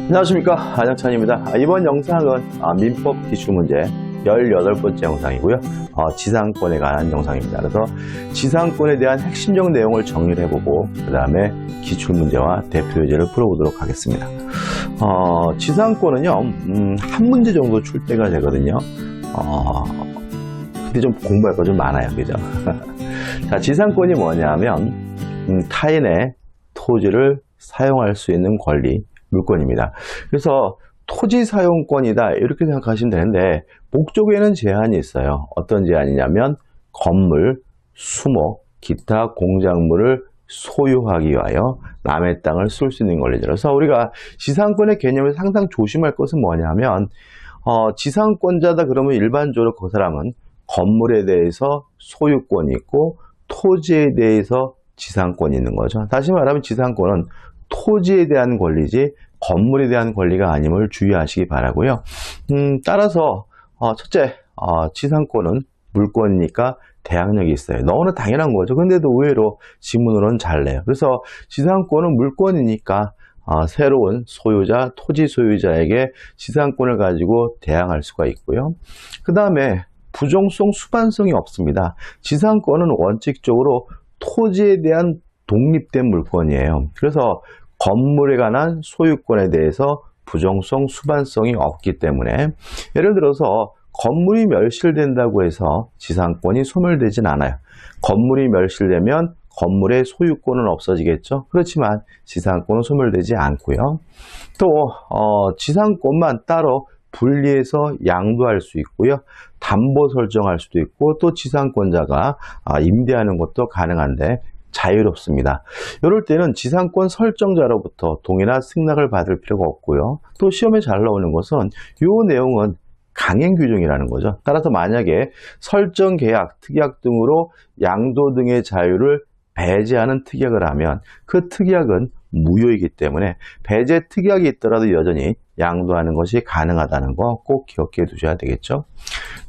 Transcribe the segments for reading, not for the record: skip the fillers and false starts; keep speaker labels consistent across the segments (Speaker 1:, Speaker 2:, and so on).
Speaker 1: 안녕하십니까, 안영찬입니다. 이번 영상은 민법 기출문제 18번째 영상이고요. 지상권에 관한 영상입니다. 그래서 지상권에 대한 핵심적 내용을 정리를 해보고 그 다음에 기출문제와 대표예제를 풀어보도록 하겠습니다. 지상권은요, 한 문제 정도 출제가 되거든요. 근데 좀 공부할 거 좀 많아요. 그죠? 자, 지상권이 뭐냐면 타인의 토지를 사용할 수 있는 권리, 물권입니다. 그래서 토지 사용권이다 이렇게 생각하시면 되는데 목적에는 제한이 있어요. 어떤 제한이냐면 건물, 수목, 기타 공작물을 소유하기 위하여 남의 땅을 쓸 수 있는 권리죠. 그래서 우리가 지상권의 개념에서 항상 조심할 것은 뭐냐면 지상권자다 그러면 일반적으로 그 사람은 건물에 대해서 소유권이 있고 토지에 대해서 지상권이 있는 거죠. 다시 말하면 지상권은 토지에 대한 권리지 건물에 대한 권리가 아님을 주의하시기 바라고요. 따라서 첫째, 지상권은 물권이니까 대항력이 있어요. 너무나 당연한 거죠. 근데도 의외로 지문으로는 잘 내요. 그래서 지상권은 물권이니까 새로운 소유자, 토지 소유자에게 지상권을 가지고 대항할 수가 있고요. 그 다음에 부종성, 수반성이 없습니다. 지상권은 원칙적으로 토지에 대한 독립된 물권이에요. 그래서 건물에 관한 소유권에 대해서 부종성, 수반성이 없기 때문에 예를 들어서 건물이 멸실된다고 해서 지상권이 소멸되진 않아요. 건물이 멸실되면 건물의 소유권은 없어지겠죠. 그렇지만 지상권은 소멸되지 않고요. 또 지상권만 따로 분리해서 양도할 수 있고요. 담보 설정할 수도 있고 또 지상권자가 임대하는 것도 가능한데 자유롭습니다. 이럴 때는 지상권 설정자로부터 동의나 승낙을 받을 필요가 없고요. 또 시험에 잘 나오는 것은 이 내용은 강행 규정이라는 거죠. 따라서 만약에 설정 계약, 특약 등으로 양도 등의 자유를 배제하는 특약을 하면 그 특약은 무효이기 때문에 배제 특약이 있더라도 여전히 양도하는 것이 가능하다는 거 꼭 기억해 두셔야 되겠죠.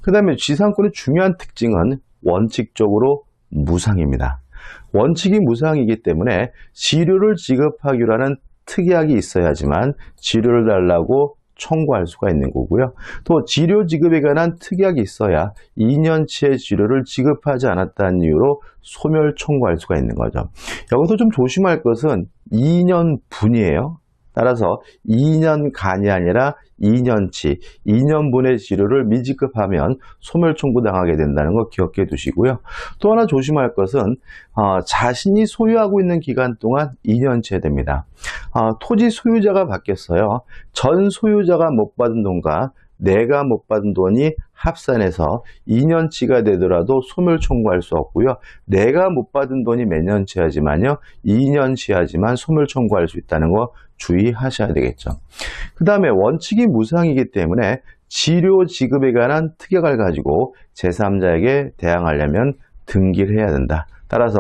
Speaker 1: 그 다음에 지상권의 중요한 특징은 원칙적으로 무상입니다. 원칙이 무상이기 때문에 지료를 지급하기로 하는 특약이 있어야지만 지료를 달라고 청구할 수가 있는 거고요. 또 지료 지급에 관한 특약이 있어야 2년치의 지료를 지급하지 않았다는 이유로 소멸 청구할 수가 있는 거죠. 여기서 좀 조심할 것은 2년분이에요. 따라서 2년간이 아니라 2년치, 2년분의 지료를 미지급하면 소멸 청구당하게 된다는 거 기억해 두시고요. 또 하나 조심할 것은 자신이 소유하고 있는 기간 동안 2년치에 됩니다. 토지 소유자가 바뀌었어요. 전 소유자가 못 받은 돈과 내가 못 받은 돈이 합산해서 2년치가 되더라도 소멸 청구할 수 없고요. 내가 못 받은 돈이 몇 년치하지만요. 2년치하지만 소멸 청구할 수 있다는 거 주의하셔야 되겠죠. 그 다음에 원칙이 무상이기 때문에 지료 지급에 관한 특약을 가지고 제3자에게 대항하려면 등기를 해야 된다. 따라서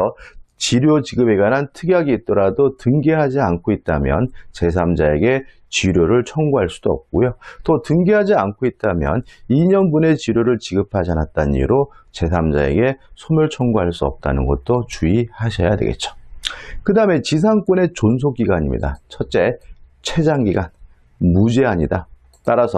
Speaker 1: 지료 지급에 관한 특약이 있더라도 등기하지 않고 있다면 제3자에게 지료를 청구할 수도 없고요. 또 등기하지 않고 있다면 2년분의 지료를 지급하지 않았다는 이유로 제3자에게 소멸 청구할 수 없다는 것도 주의하셔야 되겠죠. 그 다음에 지상권의 존속기간입니다. 첫째, 최장기간, 무제한이다. 따라서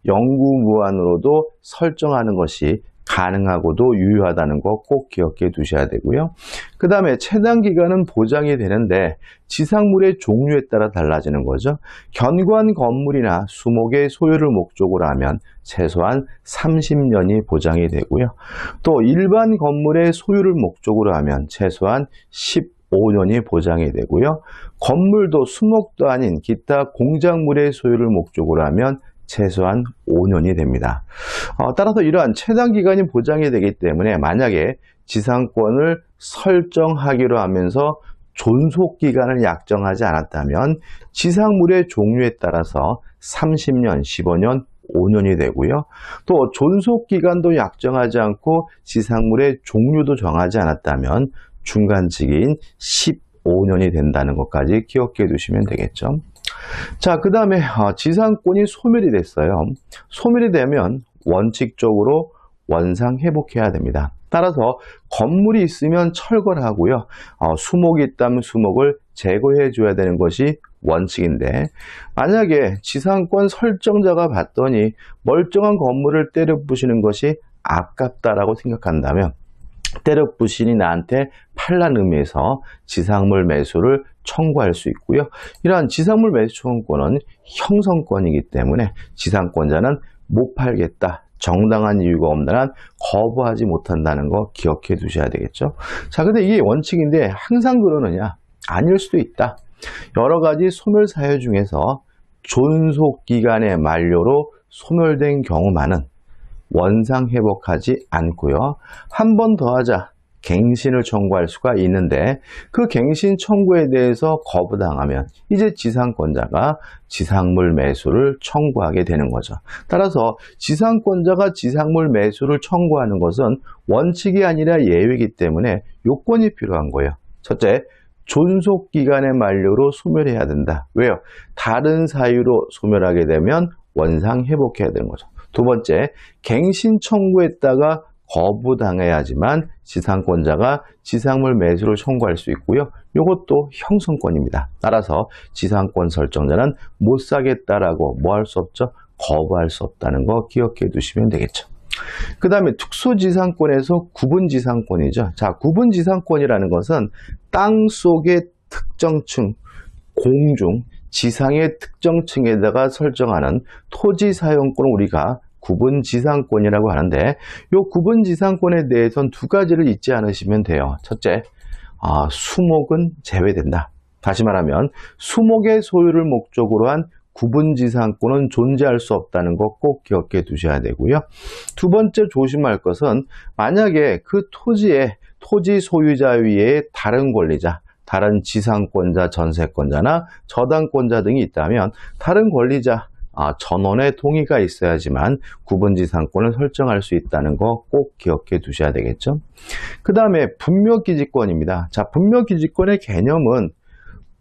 Speaker 1: 영구무한으로도 설정하는 것이 가능하고도 유효하다는 거 꼭 기억해 두셔야 되고요. 그 다음에 최단기간은 보장이 되는데 지상물의 종류에 따라 달라지는 거죠. 견고한 건물이나 수목의 소유를 목적으로 하면 최소한 30년이 보장이 되고요. 또 일반 건물의 소유를 목적으로 하면 최소한 15년이 보장이 되고요. 건물도 수목도 아닌 기타 공작물의 소유를 목적으로 하면 최소한 5년이 됩니다. 따라서 이러한 최단기간이 보장이 되기 때문에 만약에 지상권을 설정하기로 하면서 존속기간을 약정하지 않았다면 지상물의 종류에 따라서 30년, 15년, 5년이 되고요. 또 존속기간도 약정하지 않고 지상물의 종류도 정하지 않았다면 중간직인 15년이 된다는 것까지 기억해 두시면 되겠죠. 자, 그 다음에 지상권이 소멸이 됐어요. 소멸이 되면 원칙적으로 원상 회복해야 됩니다. 따라서 건물이 있으면 철거를 하고요. 수목이 있다면 수목을 제거해 줘야 되는 것이 원칙인데, 만약에 지상권 설정자가 봤더니 멀쩡한 건물을 때려 부시는 것이 아깝다라고 생각한다면 때려 부시니 나한테 팔라는 의미에서 지상물 매수를 청구할 수 있고요. 이러한 지상물 매수 청구권은 형성권이기 때문에 지상권자는 못 팔겠다, 정당한 이유가 없는 한 거부하지 못한다는 거 기억해 두셔야 되겠죠. 자, 근데 이게 원칙인데 항상 그러느냐? 아닐 수도 있다. 여러 가지 소멸 사유 중에서 존속기간의 만료로 소멸된 경우만은 원상 회복하지 않고요. 한 번 더 하자, 갱신을 청구할 수가 있는데, 그 갱신 청구에 대해서 거부당하면 이제 지상권자가 지상물 매수를 청구하게 되는 거죠. 따라서 지상권자가 지상물 매수를 청구하는 것은 원칙이 아니라 예외이기 때문에 요건이 필요한 거예요. 첫째, 존속기간의 만료로 소멸해야 된다. 왜요? 다른 사유로 소멸하게 되면 원상 회복해야 되는 거죠. 두 번째, 갱신 청구했다가 거부당해야지만 지상권자가 지상물 매수를 청구할 수 있고요. 이것도 형성권입니다. 따라서 지상권 설정자는 못 사겠다라고 뭐 할 수 없죠? 거부할 수 없다는 거 기억해 두시면 되겠죠. 그 다음에 특수지상권에서 구분지상권이죠. 자, 구분지상권이라는 것은 땅 속의 특정층, 공중, 지상의 특정층에다가 설정하는 토지 사용권을 우리가 구분지상권이라고 하는데, 이 구분지상권에 대해서는 두 가지를 잊지 않으시면 돼요. 첫째, 수목은 제외된다. 다시 말하면 수목의 소유를 목적으로 한 구분지상권은 존재할 수 없다는 거 꼭 기억해 두셔야 되고요. 두 번째 조심할 것은, 만약에 그 토지의 토지 소유자 위에 다른 권리자, 다른 지상권자, 전세권자나 저당권자 등이 있다면 다른 권리자, 전원의 동의가 있어야지만 구분지상권을 설정할 수 있다는 거 꼭 기억해 두셔야 되겠죠. 그 다음에 분묘기지권입니다. 자, 분묘기지권의 개념은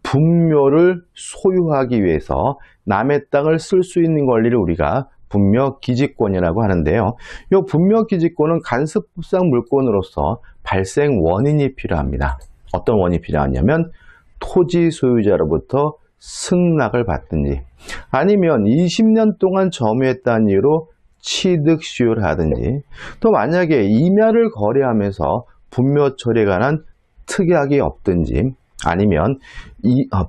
Speaker 1: 분묘를 소유하기 위해서 남의 땅을 쓸 수 있는 권리를 우리가 분묘기지권이라고 하는데요. 이 분묘기지권은 간섭법상 물권으로서 발생 원인이 필요합니다. 어떤 원인이 필요하냐면 토지 소유자로부터 승낙을 받든지, 아니면 20년 동안 점유했다는 이유로 취득 수요를 하든지, 또 만약에 임야를 거래하면서 분묘 처리에 관한 특약이 없든지, 아니면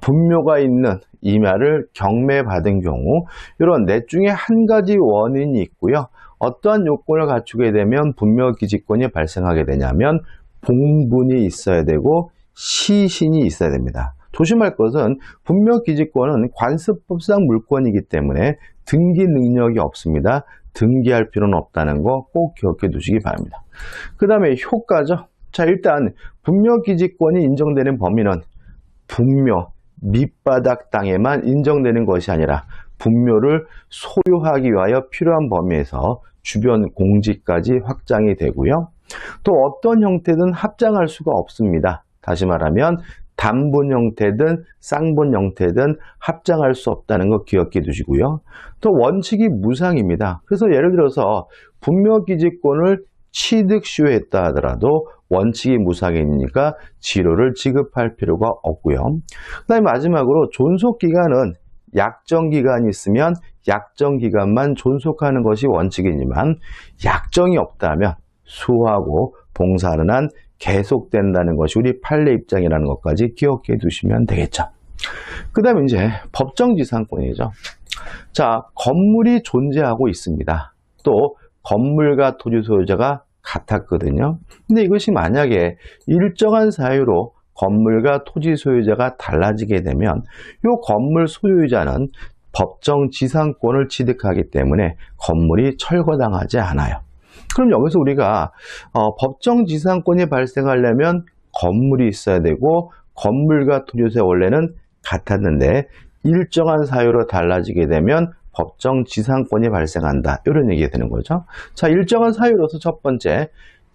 Speaker 1: 분묘가 있는 임야를 경매받은 경우, 이런 넷 중에 한 가지 원인이 있고요. 어떠한 요건을 갖추게 되면 분묘기지권이 발생하게 되냐면 봉분이 있어야 되고 시신이 있어야 됩니다. 조심할 것은 분묘기지권은 관습법상 물권이기 때문에 등기 능력이 없습니다. 등기할 필요는 없다는 거 꼭 기억해 두시기 바랍니다. 그 다음에 효과죠. 자, 일단 분묘기지권이 인정되는 범위는 분묘 밑바닥 땅에만 인정되는 것이 아니라 분묘를 소유하기 위하여 필요한 범위에서 주변 공지까지 확장이 되고요. 또 어떤 형태든 합장할 수가 없습니다. 다시 말하면 단분 형태든 쌍분 형태든 합장할 수 없다는 거 기억해 두시고요. 또 원칙이 무상입니다. 그래서 예를 들어서 분묘기지권을 취득 수요했다 하더라도 원칙이 무상이니까 지료를 지급할 필요가 없고요. 그 다음에 마지막으로 존속기간은 약정기간이 있으면 약정기간만 존속하는 것이 원칙이지만, 약정이 없다면 수호하고 봉사하는 한 계속된다는 것이 우리 판례 입장이라는 것까지 기억해 두시면 되겠죠. 그 다음에 이제 법정지상권이죠. 자, 건물이 존재하고 있습니다. 또 건물과 토지 소유자가 같았거든요. 근데 이것이 만약에 일정한 사유로 건물과 토지 소유자가 달라지게 되면 이 건물 소유자는 법정 지상권을 취득하기 때문에 건물이 철거당하지 않아요. 그럼 여기서 우리가 법정 지상권이 발생하려면 건물이 있어야 되고, 건물과 토지소유자 원래는 같았는데 일정한 사유로 달라지게 되면 법정 지상권이 발생한다, 이런 얘기가 되는 거죠. 자, 일정한 사유로서 첫 번째,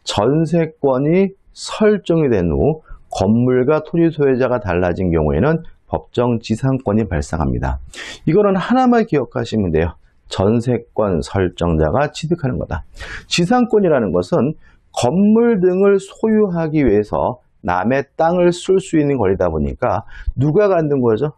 Speaker 1: 전세권이 설정이 된 후 건물과 토지 소유자가 달라진 경우에는 법정 지상권이 발생합니다. 이거는 하나만 기억하시면 돼요. 전세권 설정자가 취득하는 거다. 지상권이라는 것은 건물 등을 소유하기 위해서 남의 땅을 쓸 수 있는 권리다 보니까 누가 갖는 거죠?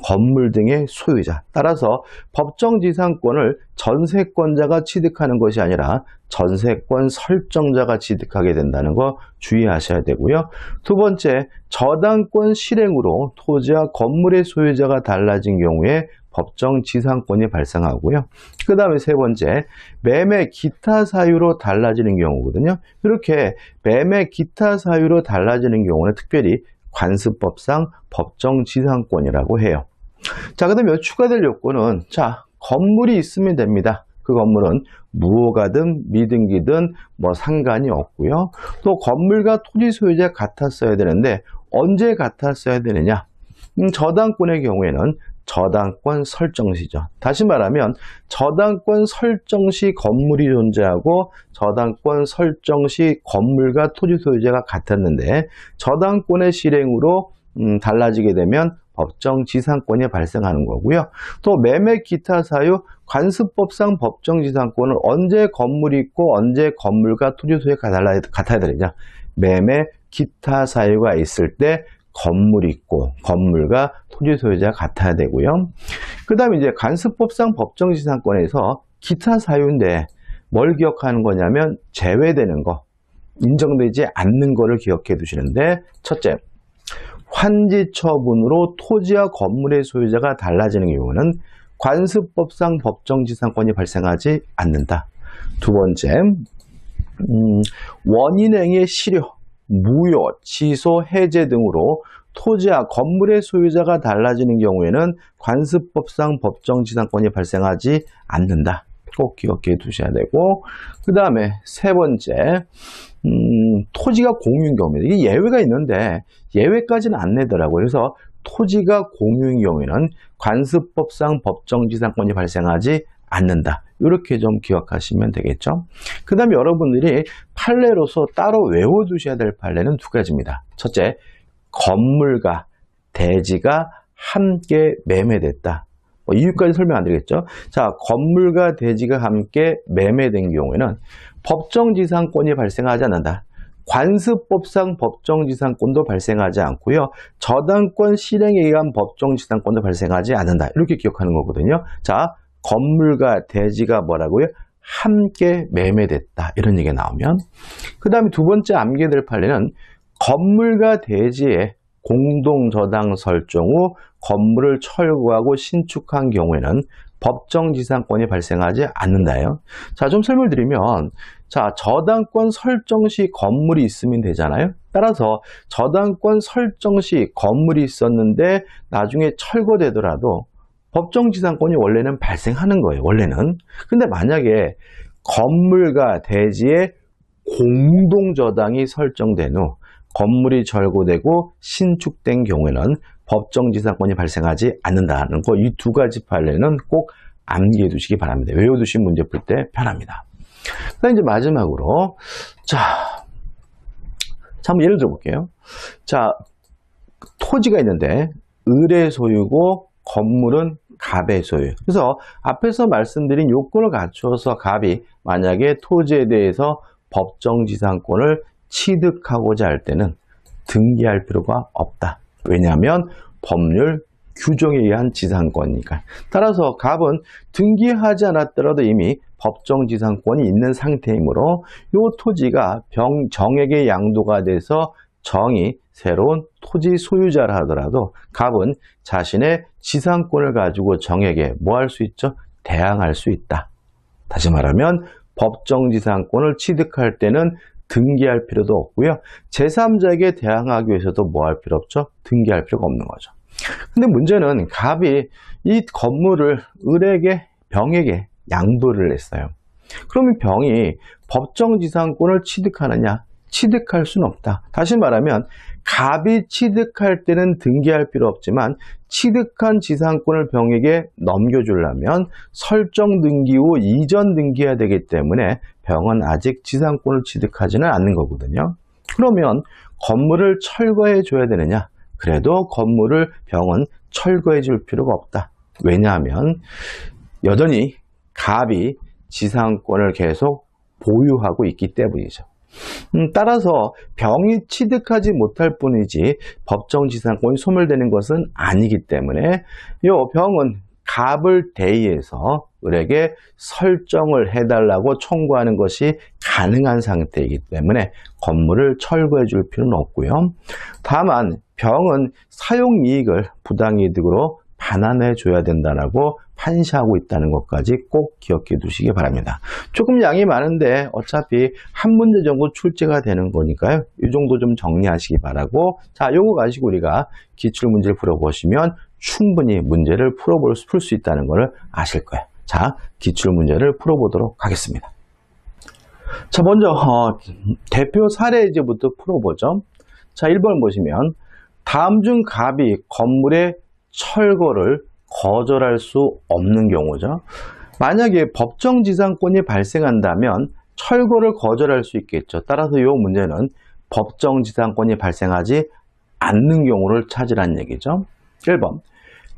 Speaker 1: 건물 등의 소유자. 따라서 법정지상권을 전세권자가 취득하는 것이 아니라 전세권 설정자가 취득하게 된다는 거 주의하셔야 되고요. 두 번째, 저당권 실행으로 토지와 건물의 소유자가 달라진 경우에 법정지상권이 발생하고요. 그 다음에 세 번째, 매매 기타 사유로 달라지는 경우거든요. 이렇게 매매 기타 사유로 달라지는 경우는 특별히 관습법상 법정지상권이라고 해요. 자, 그 다음에 추가될 요건은, 자, 건물이 있으면 됩니다. 그 건물은 무허가든 미등기든 뭐 상관이 없고요. 또 건물과 토지 소유자 같았어야 되는데 언제 같았어야 되느냐? 저당권의 경우에는 저당권 설정 시죠. 다시 말하면 저당권 설정 시 건물이 존재하고 저당권 설정 시 건물과 토지 소유자가 같았는데 저당권의 실행으로 달라지게 되면 법정지상권이 발생하는 거고요. 또 매매 기타 사유 관습법상 법정지상권은 언제 건물이 있고 언제 건물과 토지 소유가 같아야 되느냐? 매매 기타 사유가 있을 때 건물이 있고 건물과 토지 소유자가 같아야 되고요. 그 다음에 이제 관습법상 법정지상권에서 기타 사유인데 뭘 기억하는 거냐면 제외되는 거, 인정되지 않는 거를 기억해 두시는데, 첫째, 환지 처분으로 토지와 건물의 소유자가 달라지는 경우는 관습법상 법정지상권이 발생하지 않는다. 두 번째, 원인행위의 실효, 무효, 취소, 해제 등으로 토지와 건물의 소유자가 달라지는 경우에는 관습법상 법정지상권이 발생하지 않는다. 꼭 기억해 두셔야 되고, 그 다음에 세 번째, 토지가 공유인 경우입니다. 이게 예외가 있는데 예외까지는 안 내더라고요. 그래서 토지가 공유인 경우에는 관습법상 법정지상권이 발생하지 않는다. 이렇게 좀 기억하시면 되겠죠. 그 다음에 여러분들이 판례로서 따로 외워두셔야 될 판례는 두 가지입니다. 첫째, 건물과 대지가 함께 매매됐다. 이유까지 설명 안 드리겠죠. 자, 건물과 대지가 함께 매매된 경우에는 법정지상권이 발생하지 않는다. 관습법상 법정지상권도 발생하지 않고요. 저당권 실행에 의한 법정지상권도 발생하지 않는다. 이렇게 기억하는 거거든요. 자, 건물과 대지가 뭐라고요? 함께 매매됐다. 이런 얘기가 나오면, 그 다음에 두 번째 암기해야 될 판례는 건물과 대지의 공동저당 설정 후 건물을 철거하고 신축한 경우에는 법정지상권이 발생하지 않는다요. 자, 좀 설명을 드리면, 자, 저당권 설정 시 건물이 있으면 되잖아요. 따라서 저당권 설정 시 건물이 있었는데 나중에 철거되더라도 법정지상권이 원래는 발생하는 거예요. 원래는. 근데 만약에 건물과 대지의 공동저당이 설정된 후 건물이 철거되고 신축된 경우에는 법정지상권이 발생하지 않는다는 거, 이 두 가지 판례는 꼭 암기해 두시기 바랍니다. 외워두신 문제 풀 때 편합니다. 그다음 이제 마지막으로, 자, 한번 예를 들어 볼게요. 자, 토지가 있는데 을의 소유고 건물은 갑의 소유. 그래서 앞에서 말씀드린 요건을 갖추어서 갑이 만약에 토지에 대해서 법정지상권을 취득하고자 할 때는 등기할 필요가 없다. 왜냐하면 법률 규정에 의한 지상권이니까. 따라서 갑은 등기하지 않았더라도 이미 법정지상권이 있는 상태이므로 이 토지가 정에게 양도가 돼서 정이 새로운 토지 소유자라 하더라도 갑은 자신의 지상권을 가지고 정에게 뭐 할 수 있죠? 대항할 수 있다. 다시 말하면 법정지상권을 취득할 때는 등기할 필요도 없고요. 제3자에게 대항하기 위해서도 뭐 할 필요 없죠? 등기할 필요가 없는 거죠. 근데 문제는 갑이 이 건물을 을에게, 병에게 양도를 했어요. 그러면 병이 법정지상권을 취득하느냐? 취득할 수는 없다. 다시 말하면 갑이 취득할 때는 등기할 필요 없지만 취득한 지상권을 병에게 넘겨주려면 설정 등기 후 이전 등기해야 되기 때문에 병은 아직 지상권을 취득하지는 않는 거거든요. 그러면 건물을 철거해 줘야 되느냐? 그래도 건물을 병은 철거해 줄 필요가 없다. 왜냐하면 여전히 갑이 지상권을 계속 보유하고 있기 때문이죠. 따라서 병이 취득하지 못할 뿐이지 법정 지상권이 소멸되는 것은 아니기 때문에 이 병은 갑을 대의해서 을에게 설정을 해달라고 청구하는 것이 가능한 상태이기 때문에 건물을 철거해 줄 필요는 없고요. 다만 병은 사용이익을 부당이득으로 반환해 줘야 된다고 판시하고 있다는 것까지 꼭 기억해 두시기 바랍니다. 조금 양이 많은데 어차피 한 문제 정도 출제가 되는 거니까요. 이 정도 좀 정리하시기 바라고, 자, 요거 가지고 우리가 기출문제를 풀어보시면 충분히 문제를 풀 수 있다는 것을 아실 거예요. 자, 기출문제를 풀어보도록 하겠습니다. 자, 먼저 대표 사례제부터 풀어보죠. 자, 1번 보시면 다음 중 갑이 건물의 철거를 거절할 수 없는 경우죠. 만약에 법정지상권이 발생한다면 철거를 거절할 수 있겠죠. 따라서 이 문제는 법정지상권이 발생하지 않는 경우를 찾으라는 얘기죠. 1번,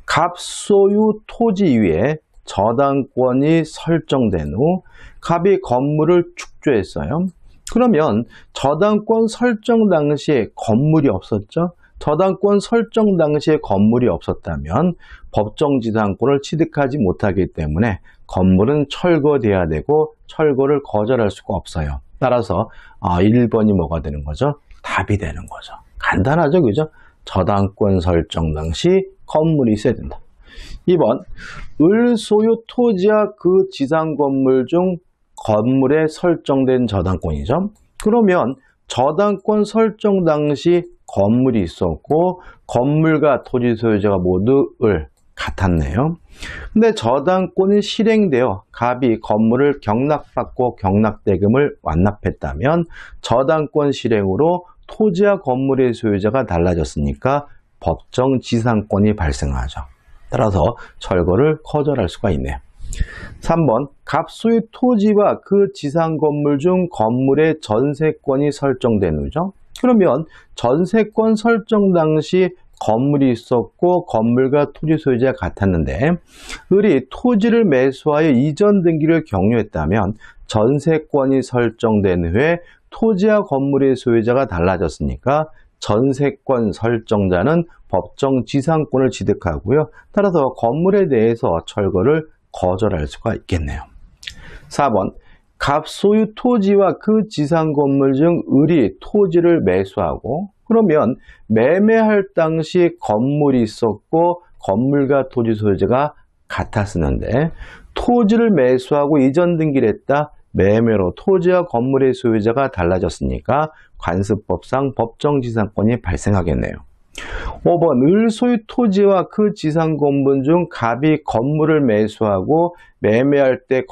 Speaker 1: 갑 소유 토지 위에 저당권이 설정된 후 갑이 건물을 축조했어요. 그러면 저당권 설정 당시에 건물이 없었죠. 저당권 설정 당시에 건물이 없었다면 법정지상권을 취득하지 못하기 때문에 건물은 철거돼야 되고 철거를 거절할 수가 없어요. 따라서 1번이 뭐가 되는 거죠? 답이 되는 거죠. 간단하죠, 그죠? 저당권 설정 당시 건물이 있어야 된다. 2번, 을 소유 토지와 그 지상 건물 중 건물에 설정된 저당권이죠. 그러면 저당권 설정 당시 건물이 있었고 건물과 토지 소유자가 모두 을 같았네요. 근데 저당권이 실행되어 갑이 건물을 경락받고 경락대금을 완납했다면 저당권 실행으로 토지와 건물의 소유자가 달라졌으니까 법정지상권이 발생하죠. 따라서 철거를 거절할 수가 있네요. 3번, 갑 소유 토지와 그 지상 건물 중 건물의 전세권이 설정된 후죠. 그러면 전세권 설정 당시 건물이 있었고 건물과 토지 소유자가 같았는데 을이 토지를 매수하여 이전 등기를 경유했다면 전세권이 설정된 후에 토지와 건물의 소유자가 달라졌으니까 전세권 설정자는 법정 지상권을 취득하고요. 따라서 건물에 대해서 철거를 거절할 수가 있겠네요. 4번, 갑 소유 토지와 그 지상 건물 중 을이 토지를 매수하고 그러면 매매할 당시 건물이 있었고 건물과 토지 소유자가 같았었는데 토지를 매수하고 이전 등기를 했다. 매매로 토지와 건물의 소유자가 달라졌으니까 관습법상 법정지상권이 발생하겠네요. 5번, 을 소유 토지와 그 지상 건물 중 갑이 건물을 매수하고 매매할 때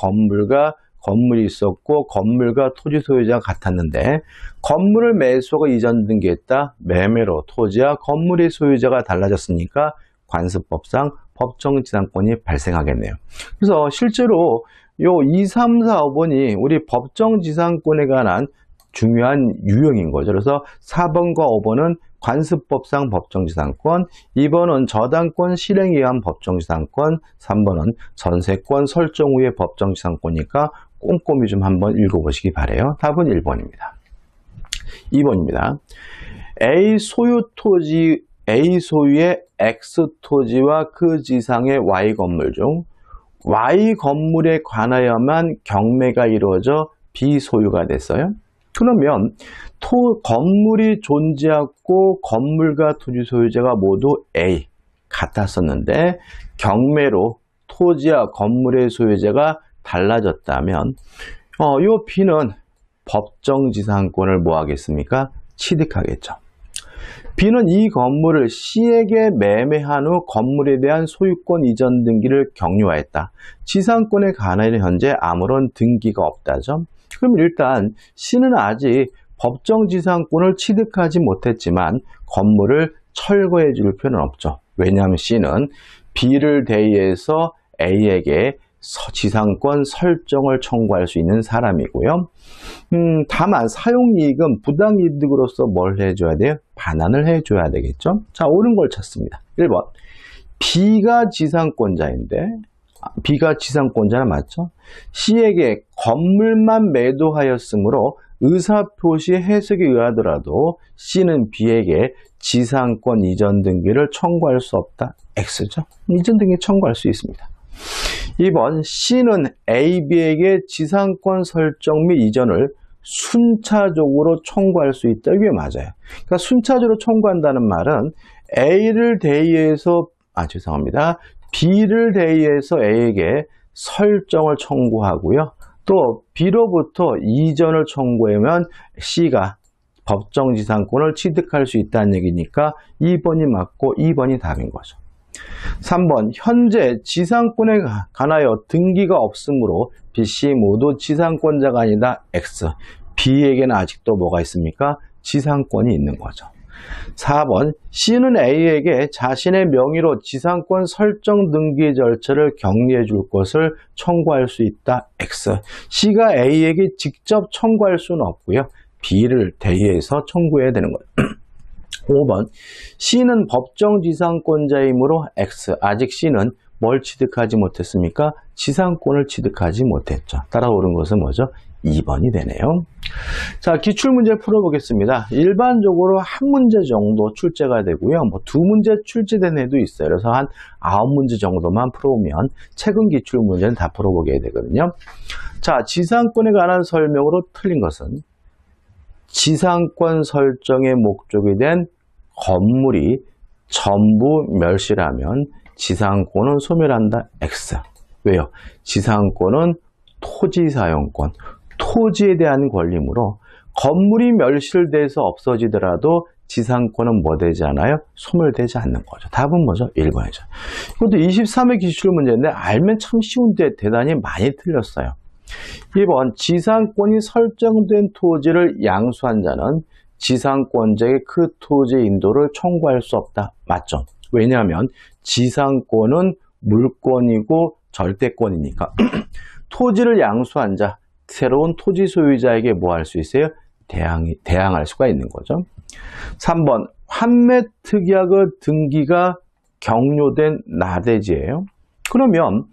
Speaker 1: 건물이 있었고 건물과 토지 소유자가 같았는데 건물을 매수하고 이전 등기했다. 매매로 토지와 건물의 소유자가 달라졌으니까 관습법상 법정지상권이 발생하겠네요. 그래서 실제로 요 2, 3, 4, 5번이 우리 법정지상권에 관한 중요한 유형인 거죠. 그래서 4번과 5번은 관습법상 법정지상권, 2번은 저당권 실행에 의한 법정지상권, 3번은 전세권 설정 후의 법정지상권이니까 꼼꼼히 좀 한번 읽어보시기 바라요. 답은 1번입니다. 2번입니다. A 소유의 X 토지와 그 지상의 Y 건물 중 Y 건물에 관하여만 경매가 이루어져 B 소유가 됐어요. 그러면 건물이 존재하고 건물과 토지 소유자가 모두 A 같았었는데 경매로 토지와 건물의 소유자가 달라졌다면 이 B는 법정지상권을 뭐 하겠습니까? 취득하겠죠. B는 이 건물을 C에게 매매한 후 건물에 대한 소유권 이전 등기를 경유하였다. 지상권에 관하여는 현재 아무런 등기가 없다죠. 그럼 일단 C는 아직 법정지상권을 취득하지 못했지만 건물을 철거해 줄 필요는 없죠. 왜냐하면 C는 B를 대의해서 A에게 지상권 설정을 청구할 수 있는 사람이고요. 다만 사용이익은 부당이득으로서 뭘 해줘야 돼요? 반환을 해줘야 되겠죠. 자, 옳은 걸 찾습니다. 1번, B가 지상권자인데 B가 지상권자는 맞죠? C에게 건물만 매도하였으므로 의사표시 해석에 의하더라도 C는 B에게 지상권 이전 등기를 청구할 수 없다. X죠. 이전 등기 청구할 수 있습니다. 2번 C는 A, B에게 지상권 설정 및 이전을 순차적으로 청구할 수 있다. 이게 맞아요. 그러니까 순차적으로 청구한다는 말은 A를 대의해서 B를 대의해서 A에게 설정을 청구하고요. 또 B로부터 이전을 청구하면 C가 법정 지상권을 취득할 수 있다는 얘기니까 2번이 맞고 2번이 답인 거죠. 3번 현재 지상권에 관하여 등기가 없으므로 B, C 모두 지상권자가 아니다. X. B에게는 아직도 뭐가 있습니까? 지상권이 있는 거죠. 4번 C는 A에게 자신의 명의로 지상권 설정 등기 절차를 격리해 줄 것을 청구할 수 있다. X. C가 A에게 직접 청구할 수는 없고요. B를 대의해서 청구해야 되는 거예요. 5번 C는 법정 지상권자이므로 X. 아직 C는 뭘 취득하지 못했습니까? 지상권을 취득하지 못했죠. 따라 옳은 것은 뭐죠? 2번이 되네요. 자, 기출문제 풀어보겠습니다. 일반적으로 한 문제 정도 출제가 되고요. 두 문제 출제된 해도 있어요. 그래서 한 9문제 정도만 풀어보면 최근 기출문제는 다 풀어보게 되거든요. 자, 지상권에 관한 설명으로 틀린 것은 지상권 설정의 목적이 된 건물이 전부 멸실하면 지상권은 소멸한다. X. 왜요? 지상권은 토지사용권, 토지에 대한 권리이므로 건물이 멸실돼서 없어지더라도 지상권은 뭐 되지 않아요? 소멸되지 않는 거죠. 답은 뭐죠? 1번이죠. 이것도 23회 기출 문제인데 알면 참 쉬운데 대단히 많이 틀렸어요. 2번 지상권이 설정된 토지를 양수한 자는 지상권자의 그 토지의 인도를 청구할 수 없다. 맞죠? 왜냐하면 지상권은 물권이고 절대권이니까 토지를 양수한 자, 새로운 토지 소유자에게 뭐 할 수 있어요? 대항할 수가 있는 거죠. 3번 환매 특약의 등기가 격려된 나대지예요. 그러면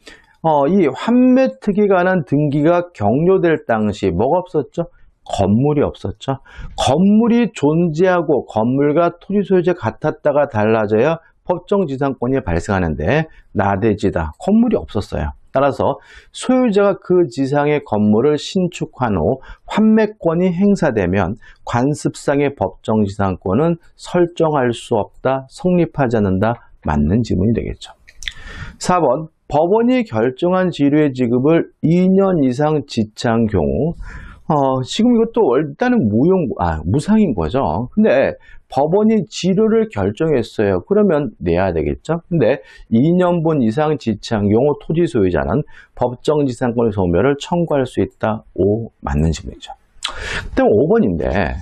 Speaker 1: 이 환매 특약에 관한 등기가 격려될 당시 뭐가 없었죠? 건물이 없었죠. 건물이 존재하고 건물과 토지 소유자 같았다가 달라져야 법정 지상권이 발생하는데 나대지다. 건물이 없었어요. 따라서 소유자가 그 지상의 건물을 신축한 후 환매권이 행사되면 관습상의 법정 지상권은 설정할 수 없다. 성립하지 않는다. 맞는 지문이 되겠죠. 4번 법원이 결정한 지료의 지급을 2년 이상 지체한 경우 지금 이것도 일단은 무상인 거죠. 근데 법원이 지료를 결정했어요. 그러면 내야 되겠죠. 근데 2년분 이상 지체한 경우 토지 소유자는 법정 지상권의 소멸을 청구할 수 있다. 5 맞는 질문이죠. 그다음 5번인데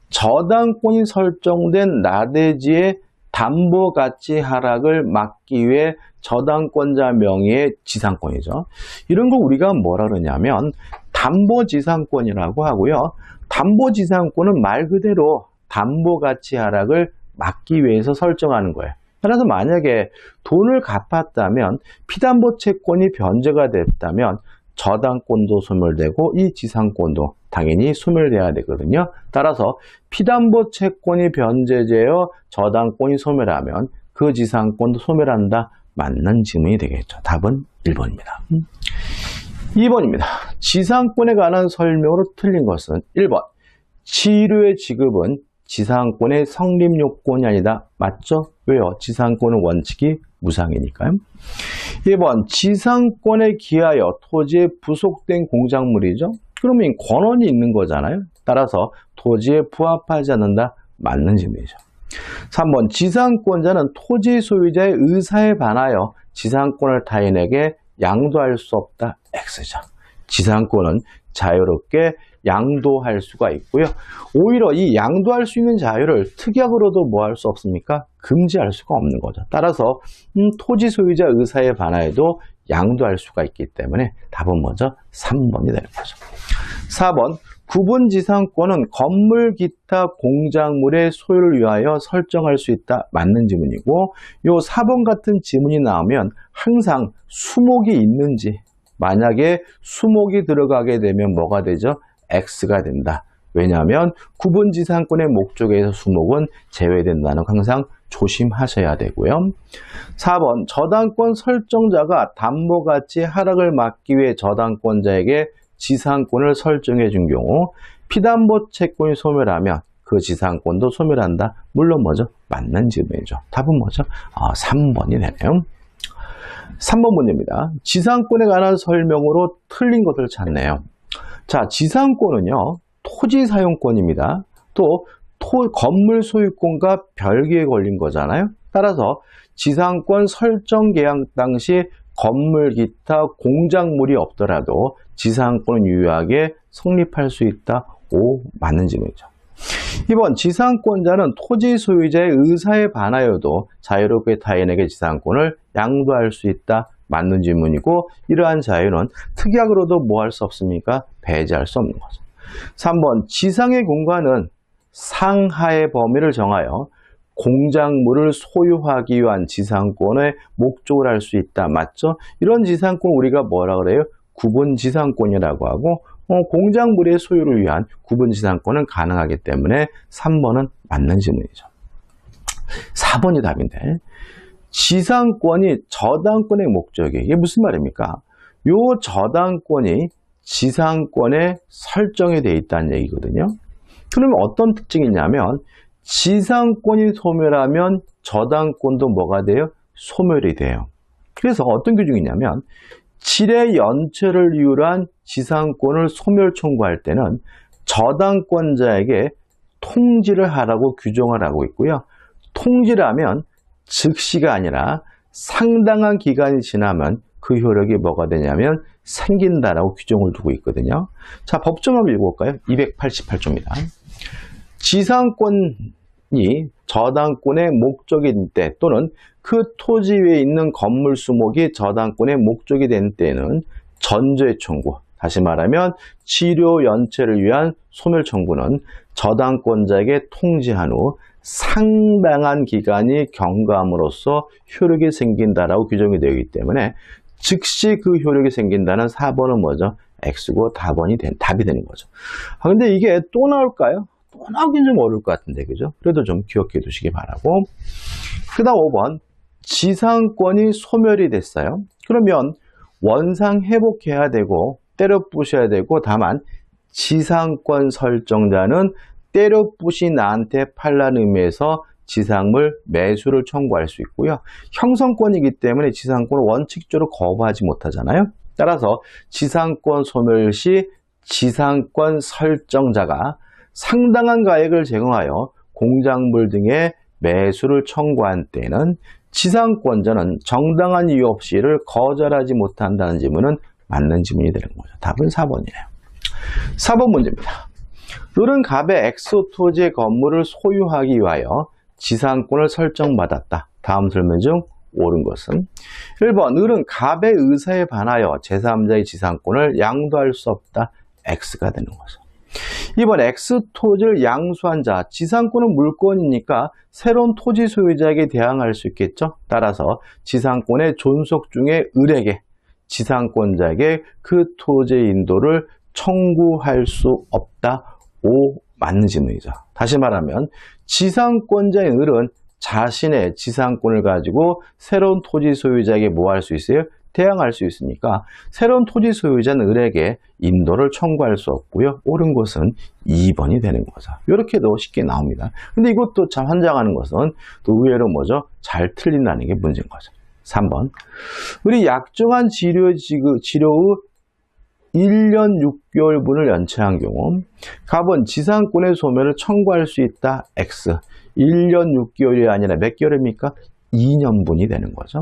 Speaker 1: 저당권이 설정된 나대지의 담보 가치 하락을 막기 위해 저당권자 명의의 지상권이죠. 이런 거 우리가 뭐라 그러냐면 담보지상권이라고 하고요. 담보지상권은 말 그대로 담보가치 하락을 막기 위해서 설정하는 거예요. 따라서 만약에 돈을 갚았다면 피담보 채권이 변제가 됐다면 저당권도 소멸되고 이 지상권도 당연히 소멸돼야 되거든요. 따라서 피담보 채권이 변제되어 저당권이 소멸하면 그 지상권도 소멸한다. 맞는 지문이 되겠죠. 답은 1번입니다. 2번입니다. 지상권에 관한 설명으로 틀린 것은 1번. 지료의 지급은 지상권의 성립 요건이 아니다. 맞죠? 왜요? 지상권은 원칙이 무상이니까요. 2번. 지상권에 기하여 토지에 부속된 공작물이죠. 그러면 권한이 있는 거잖아요. 따라서 토지에 부합하지 않는다. 맞는 질문이죠. 3번. 지상권자는 토지 소유자의 의사에 반하여 지상권을 타인에게 양도할 수 없다. X죠. 지상권은 자유롭게 양도할 수가 있고요. 오히려 이 양도할 수 있는 자유를 특약으로도 뭐 할 수 없습니까? 금지할 수가 없는 거죠. 따라서 토지 소유자 의사에 반하여도 양도할 수가 있기 때문에 답은 뭐죠? 3번이 되는 거죠. 4번 구분지상권은 건물 기타 공작물의 소유를 위하여 설정할 수 있다. 맞는 지문이고 요 4번 같은 지문이 나오면 항상 수목이 있는지 만약에 수목이 들어가게 되면 뭐가 되죠? X가 된다. 왜냐하면 구분지상권의 목적에서 수목은 제외된다는 거 항상 조심하셔야 되고요. 4번 저당권 설정자가 담보가치 하락을 막기 위해 저당권자에게 지상권을 설정해 준 경우 피담보 채권이 소멸하면 그 지상권도 소멸한다. 물론 뭐죠? 맞는 질문이죠. 답은 뭐죠? 3번이 되네요. 3번 문제입니다. 지상권에 관한 설명으로 틀린 것을 찾네요. 자, 지상권은요. 토지 사용권입니다. 또 건물 소유권과 별개에 걸린 거잖아요. 따라서 지상권 설정 계약 당시 건물 기타 공작물이 없더라도 지상권은 유효하게 성립할 수 있다. 5 맞는 질문이죠. 2번 지상권자는 토지 소유자의 의사에 반하여도 자유롭게 타인에게 지상권을 양도할 수 있다. 맞는 질문이고 이러한 자유는 특약으로도 뭐 할 수 없습니까? 배제할 수 없는 거죠. 3번 지상의 공간은 상하의 범위를 정하여 공작물을 소유하기 위한 지상권의 목적을 할 수 있다. 맞죠? 이런 지상권 우리가 뭐라 그래요? 구분지상권이라고 하고 공작물의 소유를 위한 구분지상권은 가능하기 때문에 3번은 맞는 질문이죠. 4번이 답인데 지상권이 저당권의 목적이 이게 무슨 말입니까? 요 저당권이 지상권에 설정이 되어 있다는 얘기거든요. 그러면 어떤 특징이 있냐면 지상권이 소멸하면 저당권도 뭐가 돼요? 소멸이 돼요. 그래서 어떤 규정이 있냐면 질의 연체를 이유로 한 지상권을 소멸 청구할 때는 저당권자에게 통지를 하라고 규정을 하고 있고요. 통지를 하면 즉시가 아니라 상당한 기간이 지나면 그 효력이 뭐가 되냐면 생긴다라고 규정을 두고 있거든요. 자, 법정 한번 읽어볼까요? 288조입니다. 지상권이 저당권의 목적인 때 또는 그 토지 위에 있는 건물 수목이 저당권의 목적이 된 때는 전제 청구, 다시 말하면 치료 연체를 위한 소멸 청구는 저당권자에게 통지한 후 상당한 기간이 경과함으로써 효력이 생긴다라고 규정이 되어 있기 때문에 즉시 그 효력이 생긴다는 4번은 뭐죠? X고 답이 되는 거죠. 근데 이게 또 나올까요? 또 나오긴 좀 어려울 것 같은데, 그죠? 그래도 좀 기억해 두시기 바라고. 그 다음 5번. 지상권이 소멸이 됐어요. 그러면 원상 회복해야 되고, 때려 부셔야 되고, 다만 지상권 설정자는 때려 부신 나한테 팔라는 의미에서 지상물 매수를 청구할 수 있고요. 형성권이기 때문에 지상권을 원칙적으로 거부하지 못하잖아요. 따라서 지상권 소멸 시 지상권 설정자가 상당한 가액을 제공하여 공작물 등의 매수를 청구한 때는 지상권자는 정당한 이유 없이 이를 거절하지 못한다는 지문은 맞는 지문이 되는 거죠. 답은 4번이네요. 4번 문제입니다. 을은 갑의 X 토지의 건물을 소유하기 위하여 지상권을 설정받았다. 다음 설명 중 옳은 것은 1번 을은 갑의 의사에 반하여 제3자의 지상권을 양도할 수 없다. X가 되는 거죠. 2번 X 토지를 양수한 자, 지상권은 물권이니까 새로운 토지 소유자에게 대항할 수 있겠죠. 따라서 지상권의 존속 중에 을에게 지상권자에게 그 토지의 인도를 청구할 수 없다. 5 맞는 질문이죠. 다시 말하면 지상권자인 을은 자신의 지상권을 가지고 새로운 토지 소유자에게 뭐 할 수 있어요? 대항할 수 있으니까 새로운 토지 소유자는 을에게 인도를 청구할 수 없고요. 옳은 것은 2번이 되는 거죠. 이렇게도 쉽게 나옵니다. 근데 이것도 참 환장하는 것은 또 의외로 뭐죠? 잘 틀린다는 게 문제인 거죠. 3번. 을이 약정한 치료 후 1년 6개월분을 연체한 경우 갑은 지상권의 소멸을 청구할 수 있다. X. 1년 6개월이 아니라 몇 개월입니까? 2년분이 되는 거죠.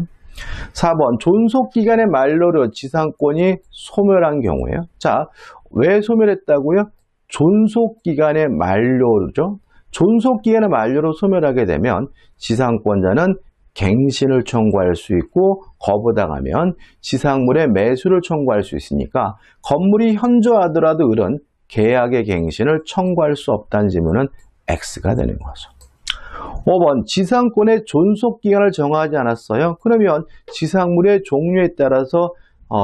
Speaker 1: 4번. 존속기간의 만료로 지상권이 소멸한 경우에요. 자, 왜 소멸했다고요? 존속기간의 만료죠. 존속기간의 만료로 소멸하게 되면 지상권자는 갱신을 청구할 수 있고 거부당하면 지상물의 매수를 청구할 수 있으니까 건물이 현저하더라도 을은 계약의 갱신을 청구할 수 없다는 지문은 X가 되는 거죠. 5번 지상권의 존속기간을 정하지 않았어요. 그러면 지상물의 종류에 따라서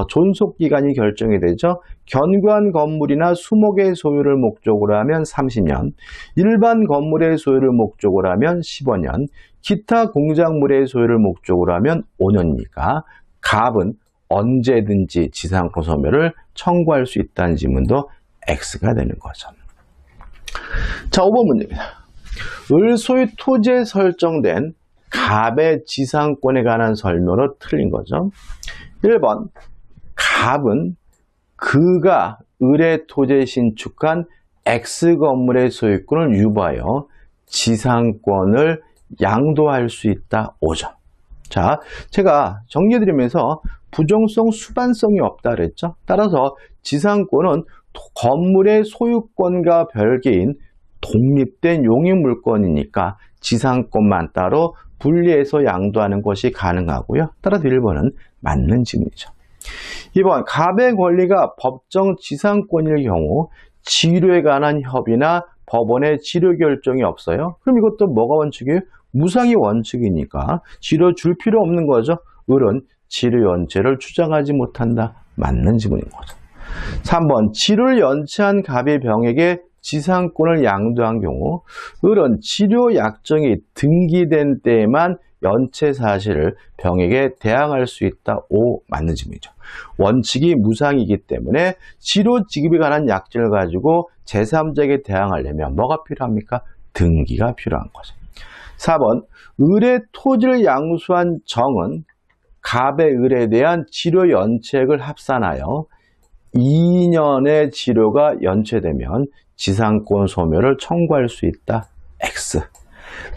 Speaker 1: 존속기간이 결정이 되죠. 견고한 건물이나 수목의 소유를 목적으로 하면 30년, 일반 건물의 소유를 목적으로 하면 15년, 기타 공작물의 소유를 목적으로 하면 5년이니까 갑은 언제든지 지상권 소멸을 청구할 수 있다는 지문도 X가 되는 거죠. 자, 5번 문제입니다. 을소유 토지에 설정된 갑의 지상권에 관한 설명으로 틀린 거죠. 1번 갑은 그가 을의 토지에 신축한 X 건물의 소유권을 유보하여 지상권을 양도할 수 있다. 5점. 자, 제가 정리해드리면서 부정성, 수반성이 없다 그랬죠. 따라서 지상권은 건물의 소유권과 별개인 독립된 용익물권이니까 지상권만 따로 분리해서 양도하는 것이 가능하고요. 따라서 1번은 맞는 지문이죠. 2번 갑의 권리가 법정 지상권일 경우 지료에 관한 협의나 법원의 지료 결정이 없어요. 그럼 이것도 뭐가 원칙이에요? 무상이 원칙이니까 지료 줄 필요 없는 거죠. 을은 지료 연체를 주장하지 못한다. 맞는 지문인 거죠. 3번 지료를 연체한 갑이 병에게 지상권을 양도한 경우 을은 지료 약정이 등기된 때에만 연체 사실을 병에게 대항할 수 있다. 5 맞는 지문이죠. 원칙이 무상이기 때문에 지료 지급에 관한 약정을 가지고 제3자에게 대항하려면 뭐가 필요합니까? 등기가 필요한 거죠. 4번 을의 토지를 양수한 정은 갑의 을에 대한 지료 연체액을 합산하여 2년의 지료가 연체되면 지상권 소멸을 청구할 수 있다. X.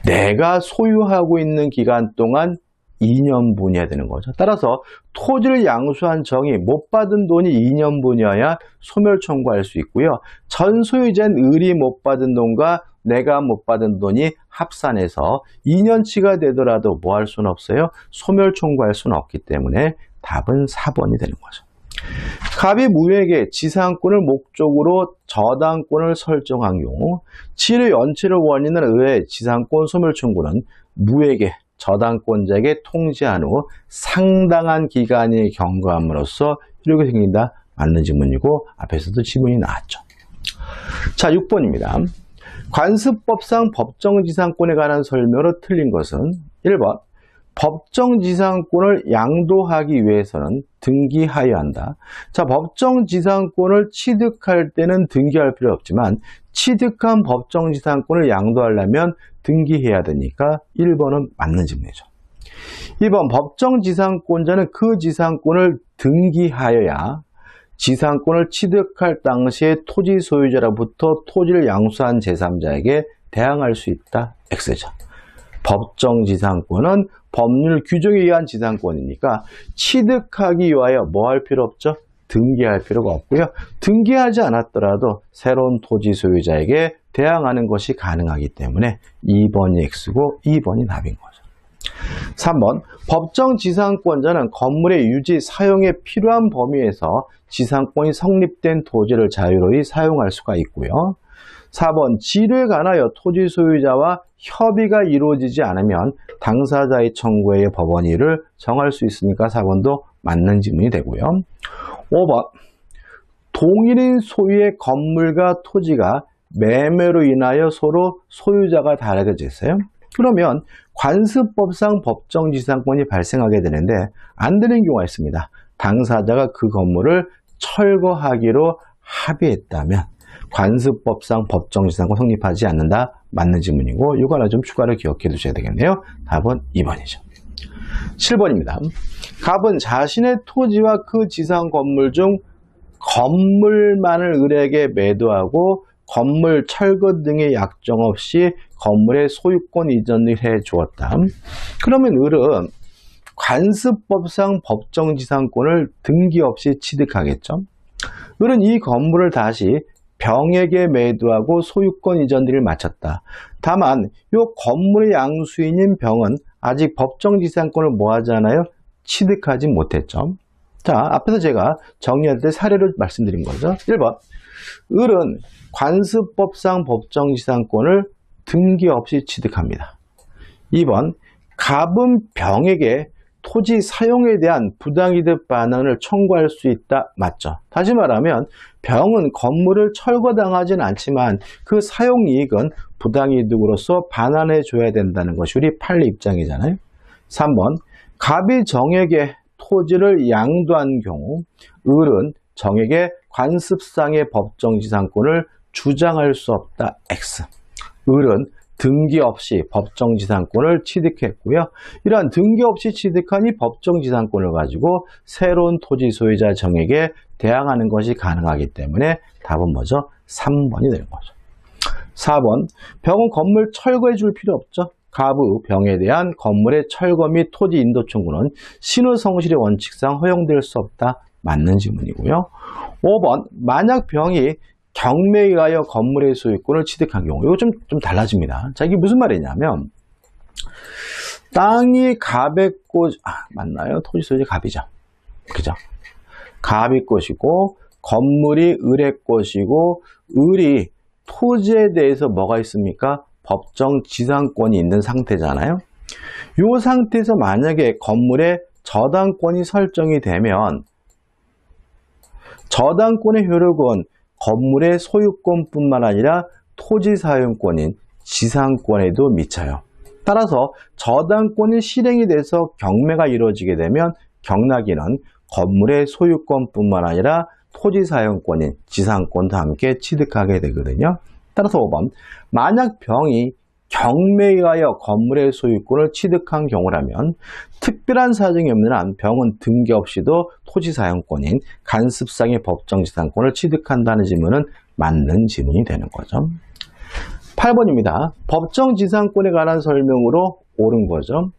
Speaker 1: 내가 소유하고 있는 기간 동안 2년분이어야 되는 거죠. 따라서 토지를 양수한 정이 못 받은 돈이 2년분이어야 소멸 청구할 수 있고요. 전 소유자인 을이 못 받은 돈과 내가 못 받은 돈이 합산해서 2년치가 되더라도 뭐 할 수는 없어요? 소멸 청구할 수는 없기 때문에 답은 4번이 되는 거죠. 갑이 무에게 지상권을 목적으로 저당권을 설정한 경우 지료 연체를 원인으로 의해 지상권 소멸 청구는 무에게 저당권자에게 통지한 후 상당한 기간이 경과함으로써 효력이 생긴다. 맞는 지문이고 앞에서도 지문이 나왔죠. 자, 6번입니다. 관습법상 법정지상권에 관한 설명으로 틀린 것은 1번 법정지상권을 양도하기 위해서는 등기하여야 한다. 자, 법정지상권을 취득할 때는 등기할 필요 없지만 취득한 법정지상권을 양도하려면 등기해야 되니까 1번은 맞는 지문이죠. 2번 법정지상권자는 그 지상권을 등기하여야 지상권을 취득할 당시에 토지 소유자로부터 토지를 양수한 제3자에게 대항할 수 있다. X죠. 법정지상권은 법률 규정에 의한 지상권이니까 취득하기 위하여 뭐 할 필요 없죠? 등기할 필요가 없고요. 등기하지 않았더라도 새로운 토지 소유자에게 대항하는 것이 가능하기 때문에 2번이 X고 2번이 답인 거죠. 3번 법정지상권자는 건물의 유지, 사용에 필요한 범위에서 지상권이 성립된 토지를 자유로이 사용할 수가 있고요. 4번 지료에 관하여 토지 소유자와 협의가 이루어지지 않으면 당사자의 청구에 의해 법원이 이를 정할 수 있으니까 4번도 맞는 지문이 되고요. 5번 동일인 소유의 건물과 토지가 매매로 인하여 서로 소유자가 다르게 됐어요. 그러면 관습법상 법정지상권이 발생하게 되는데 안 되는 경우가 있습니다. 당사자가 그 건물을 철거하기로 합의했다면 관습법상 법정지상권 성립하지 않는다. 맞는 지문이고 이거 하나 좀 추가로 기억해 두셔야 되겠네요. 답은 2번이죠. 7번입니다. 갑은 자신의 토지와 그 지상 건물 중 건물만을 을에게 매도하고 건물 철거 등의 약정 없이 건물의 소유권 이전을 해 주었다. 그러면 을은 관습법상 법정지상권을 등기 없이 취득하겠죠. 을은 이 건물을 다시 병에게 매도하고 소유권 이전들을 마쳤다. 다만 이 건물의 양수인인 병은 아직 법정지상권을 뭐 하지 않아요? 취득하지 못했죠. 자, 앞에서 제가 정리할 때 사례를 말씀드린 거죠. 1번 을은 관습법상 법정지상권을 등기 없이 취득합니다. 2번, 갑은 병에게 토지 사용에 대한 부당이득 반환을 청구할 수 있다. 맞죠? 다시 말하면 병은 건물을 철거당하진 않지만 그 사용이익은 부당이득으로서 반환해 줘야 된다는 것이 우리 판례 입장이잖아요. 3번, 갑이 정에게 토지를 양도한 경우 을은 정에게 관습상의 법정지상권을 주장할 수 없다. X. 을은 등기 없이 법정지상권을 취득했고요. 이러한 등기 없이 취득한 이 법정지상권을 가지고 새로운 토지 소유자 정에게 대항하는 것이 가능하기 때문에 답은 뭐죠? 3번이 되는 거죠. 4번, 병은 건물 철거해 줄 필요 없죠. 갑의 병에 대한 건물의 철거 및 토지 인도 청구는 신의성실의 원칙상 허용될 수 없다. 맞는 질문이고요. 5번, 만약 병이 경매에 의하여 건물의 소유권을 취득한 경우, 이거 좀 달라집니다. 자, 이게 무슨 말이냐면, 땅이 갑의 꽃, 맞나요? 토지 소유자 갑이죠. 그죠? 갑이 것이고, 건물이 을의 것이고, 을이 토지에 대해서 뭐가 있습니까? 법정 지상권이 있는 상태잖아요. 이 상태에서 만약에 건물에 저당권이 설정이 되면, 저당권의 효력은 건물의 소유권뿐만 아니라 토지 사용권인 지상권에도 미쳐요. 따라서 저당권이 실행이 돼서 경매가 이루어지게 되면 경락인은 건물의 소유권뿐만 아니라 토지 사용권인 지상권도 함께 취득하게 되거든요. 따라서 5번, 만약 병이 경매에 의하여 건물의 소유권을 취득한 경우라면 특별한 사정이 없는 한 병은 등기 없이도 토지 사용권인 간습상의 법정지상권을 취득한다는 질문은 맞는 질문이 되는 거죠. 8번입니다. 법정지상권에 관한 설명으로 옳은 거죠.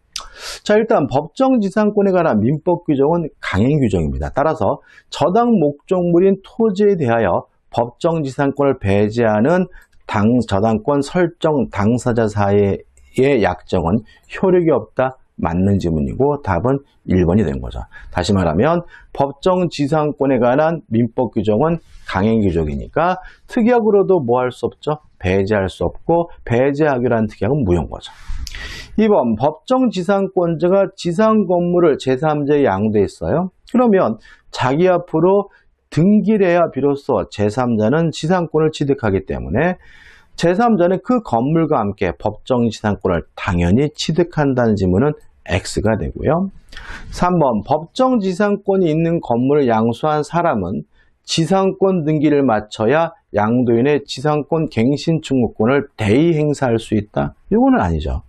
Speaker 1: 자, 일단 법정지상권에 관한 민법 규정은 강행 규정입니다. 따라서 저당 목적물인 토지에 대하여 법정지상권을 배제하는 저당권 설정 당사자 사이의 약정은 효력이 없다. 맞는 질문이고 답은 1번이 된 거죠. 다시 말하면 법정지상권에 관한 민법 규정은 강행 규정이니까 특약으로도 뭐 할 수 없죠? 배제할 수 없고 배제하기로 한 특약은 무효인 거죠. 2번, 법정지상권자가 지상건물을 제3자에 양도했어요. 그러면 자기 앞으로 등기를 해야 비로소 제3자는 지상권을 취득하기 때문에 제3자는 그 건물과 함께 법정지상권을 당연히 취득한다는 질문은 X가 되고요. 3번, 법정지상권이 있는 건물을 양수한 사람은 지상권 등기를 마쳐야 양도인의 지상권 갱신 청구권을 대의 행사할 수 있다? 이거는 아니죠.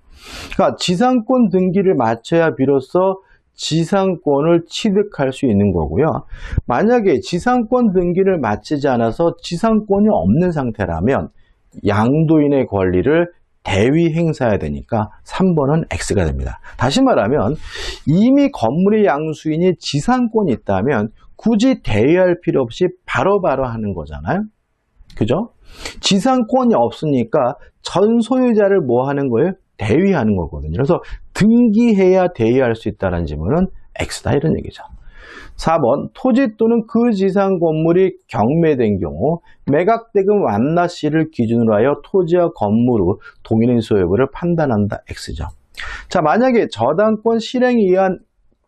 Speaker 1: 그러니까 지상권 등기를 마쳐야 비로소 지상권을 취득할 수 있는 거고요. 만약에 지상권 등기를 마치지 않아서 지상권이 없는 상태라면 양도인의 권리를 대위 행사해야 되니까 3번은 X가 됩니다. 다시 말하면 이미 건물의 양수인이 지상권이 있다면 굳이 대위할 필요 없이 바로바로 하는 거잖아요. 그죠? 지상권이 없으니까 전 소유자를 뭐 하는 거예요? 대위하는 거거든요. 그래서 등기해야 대위할 수 있다는 질문은 X다 이런 얘기죠. 4번, 토지 또는 그 지상 건물이 경매된 경우 매각대금 완납시를 기준으로 하여 토지와 건물의 동일인 소유 여부를 판단한다. X죠. 자, 만약에 저당권 실행에 의한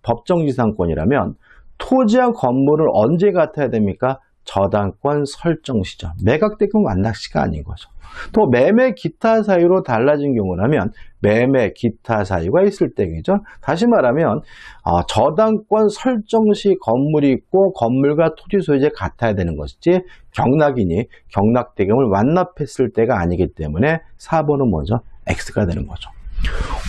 Speaker 1: 법정지상권이라면 토지와 건물을 언제 같아야 됩니까? 저당권 설정 시점. 매각대금 완납시가 아닌 거죠. 또 매매 기타 사유로 달라진 경우라면 매매 기타 사유가 있을 때이죠. 다시 말하면 저당권 설정 시 건물이 있고 건물과 토지 소유자 같아야 되는 것이지 경락인이 경락대금을 완납했을 때가 아니기 때문에 4번은 뭐죠? X가 되는 거죠.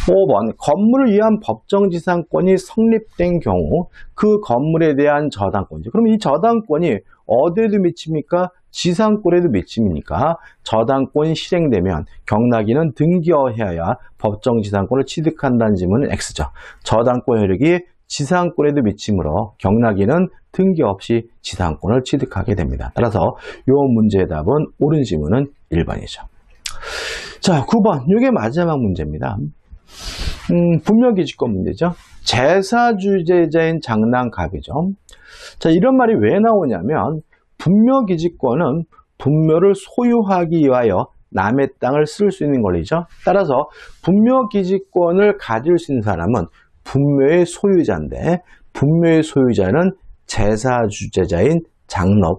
Speaker 1: 5번, 건물을 위한 법정지상권이 성립된 경우 그 건물에 대한 저당권이죠. 그럼 이 저당권이 어디에도 미칩니까? 지상권에도 미칩니까? 저당권이 실행되면 경락인은 등기해야 법정지상권을 취득한다는 질문은 X죠. 저당권 효력이 지상권에도 미치므로 경락인은 등기 없이 지상권을 취득하게 됩니다. 따라서 이 문제의 답은 옳은 질문은 1번이죠. 자, 9번. 이게 마지막 문제입니다. 분묘기지권 문제죠. 제사주재자인 장남갑이죠. 자, 이런 말이 왜 나오냐면 분묘기지권은 분묘를 소유하기 위하여 남의 땅을 쓸 수 있는 권리죠. 따라서 분묘기지권을 가질 수 있는 사람은 분묘의 소유자인데 분묘의 소유자는 제사주재자인 장남,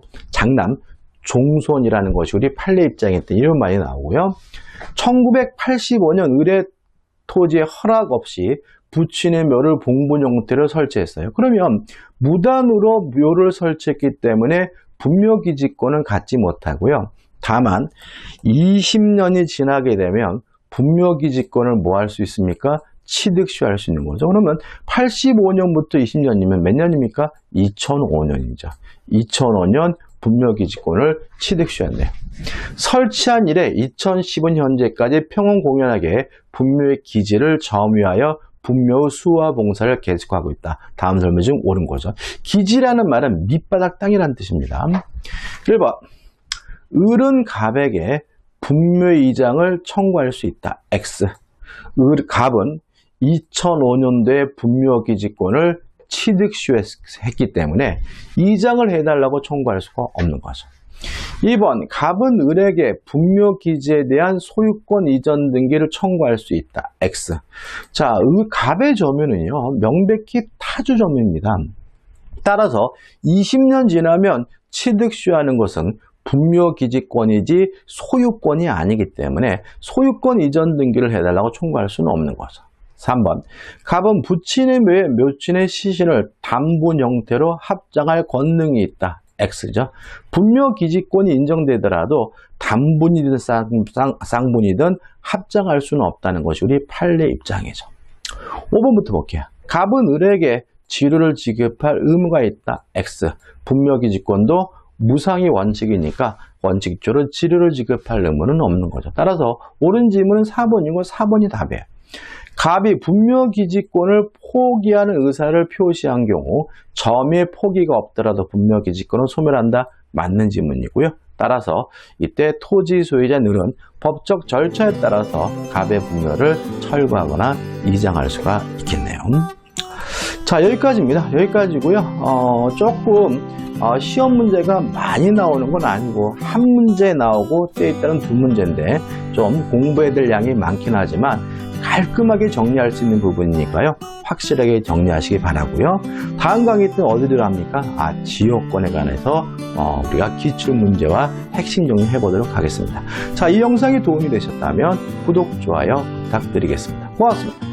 Speaker 1: 종손이라는 것이 우리 판례 입장에 때 이런 말이 나오고요. 1985년 의뢰 토지의 허락 없이 부친의 묘를 봉분 형태로 설치했어요. 그러면 무단으로 묘를 설치했기 때문에 분묘기지권은 갖지 못하고요. 다만 20년이 지나게 되면 분묘기지권을 뭐 할 수 있습니까? 취득시효할 수 있는 거죠. 그러면 85년부터 20년이면 몇 년입니까? 2005년이죠. 2005년 분묘기지권을 취득시효했네요. 설치한 이래 2010년 현재까지 평온공연하게 분묘의 기지를 점유하여 분묘 수화 봉사를 계속하고 있다. 다음 설명 중 옳은 거죠. 기지라는 말은 밑바닥 땅이라는 뜻입니다. 1번 을은 갑에게 분묘 이장을 청구할 수 있다. X. 갑은 2005년도에 분묘기지권을 취득시효했기 때문에 이장을 해달라고 청구할 수가 없는 거죠. 2번 갑은 을에게 분묘기지에 대한 소유권 이전 등기를 청구할 수 있다. X. 자, 갑의 점유는요 명백히 타주 점유입니다. 따라서 20년 지나면 취득시효하는 것은 분묘기지권이지 소유권이 아니기 때문에 소유권 이전 등기를 해달라고 청구할 수는 없는 거죠. 3번 갑은 부친의 묘에 묘친의 시신을 담분 형태로 합장할 권능이 있다. X죠. 분묘기지권이 인정되더라도 담분이든 쌍분이든 합장할 수는 없다는 것이 우리 판례 입장이죠. 5번부터 볼게요. 갑은 을에게 지루를 지급할 의무가 있다. X. 분묘기지권도 무상이 원칙이니까 원칙적으로 지루를 지급할 의무는 없는 거죠. 따라서 옳은 질문은 4번이고 4번이 답이에요. 갑이 분묘기지권을 포기하는 의사를 표시한 경우 점유의 포기가 없더라도 분묘기지권을 소멸한다. 맞는 질문이고요. 따라서 이때 토지 소유자 을은 법적 절차에 따라서 갑의 분묘를 철거하거나 이장할 수가 있겠네요. 자, 여기까지입니다. 여기까지고요. 조금 시험 문제가 많이 나오는 건 아니고 한 문제 나오고 때에 따른 두 문제인데 좀 공부해야 될 양이 많긴 하지만 깔끔하게 정리할 수 있는 부분이니까요. 확실하게 정리하시기 바라고요. 다음 강의 때는 어디로 합니까? 지역권에 관해서 우리가 기출문제와 핵심 정리해 보도록 하겠습니다. 자, 이 영상이 도움이 되셨다면 구독, 좋아요 부탁드리겠습니다. 고맙습니다.